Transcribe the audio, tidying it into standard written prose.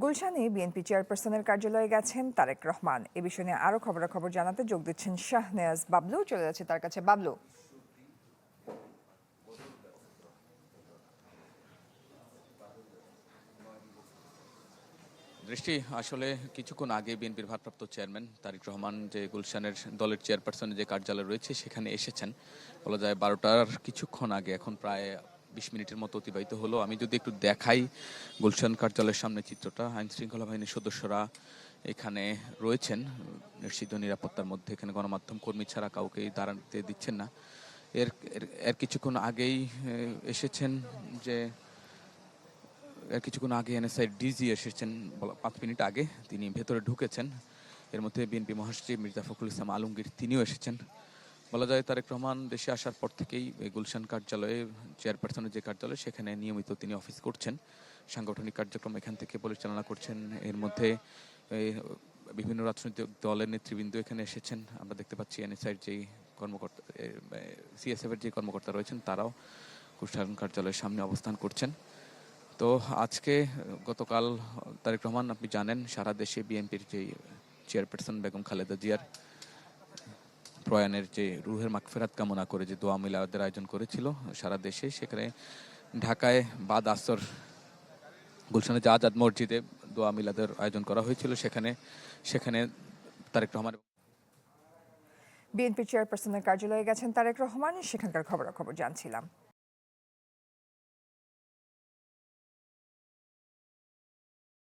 গুলশানে বিএনপি চেয়ারপারসনের কার্যালয়ে গেছেন তারেক রহমান। এ বিষয়ে নিয়ে আরো খবরাখবর জানাতে যোগ দিচ্ছেন শাহনেয়াজ বাবলু। চলে যাচ্ছে তার কাছে। বাবলু, দৃষ্টি আসলে কিছুক্ষণ আগে বিএনপির ভারপ্রাপ্ত চেয়ারম্যান তারেক রহমান যে গুলশানের দলের চেয়ারপারসনের যে কার্যালয় রয়েছে সেখানে এসেছেন বলা যায় 12টার কিছুক্ষণ আগে। এখন প্রায় 20 মিনিটের মতো অতিবাহিত হলো। আমি যদি একটু দেখাই গুলশান কার্যালয়ের সামনে চিত্রটা, আইন শৃঙ্খলা বাহিনীর সদস্যরা এখানে রয়েছেন নিশ্চিত নিরাপত্তার মধ্যে। এখানে গণমাধ্যম কর্মী ছাড়া কাউকেই দাঁড়াতে দিচ্ছেন না। এর এর কিছুক্ষণ আগেই এসেছেন যে কিছুক্ষণ আগে এনএসআই ডিজি এসেছেন 5 মিনিট আগে, তিনি ভেতরে ঢুকেছেন। এর মধ্যে বিএনপি মহাসচিব মির্জা ফখরুল ইসলাম আলমগীর তিনিও এসেছেন। বলা যায় তারেক রহমান দেশে আসার পর থেকেই গুলশান কার্যালয়ে, চেয়ারপারসনের যে কার্যালয়, সেখানে নিয়মিত তিনি অফিস করছেন, সাংগঠনিক কার্যক্রম এখান থেকে পরিচালনা করছেন। এর মধ্যে বিভিন্ন রাজনৈতিক দলের নেতৃবৃন্দ এখানে এসেছেন। আমরা দেখতে পাচ্ছি এনএসআইয়ের যেই কর্মকর্তা, সিএসএফ এর যে কর্মকর্তা রয়েছেন, তারাও গুলশান কার্যালয়ের সামনে অবস্থান করছেন। তো আজকে গতকাল তারেক রহমান, আপনি জানেন, সারা দেশে বিএনপির যে চেয়ারপারসন বেগম খালেদা জিয়ার প্রয়াণের যে রুহের মাগফিরাত কামনা করে যে দোয়া মিলাদের আয়োজন করেছিল সারা দেশে, সেখানে ঢাকায় বাদ আসর গুলশানে আজাদ মসজিদে দোয়া মিলাদের আয়োজন করা হয়েছিল। সেখানে তারেক রহমান বিএনপি চেয়ারপারসনের কার্যালয়ে গেছেন তারেক রহমান। সেখানকার খবরাখবর জানছিলাম।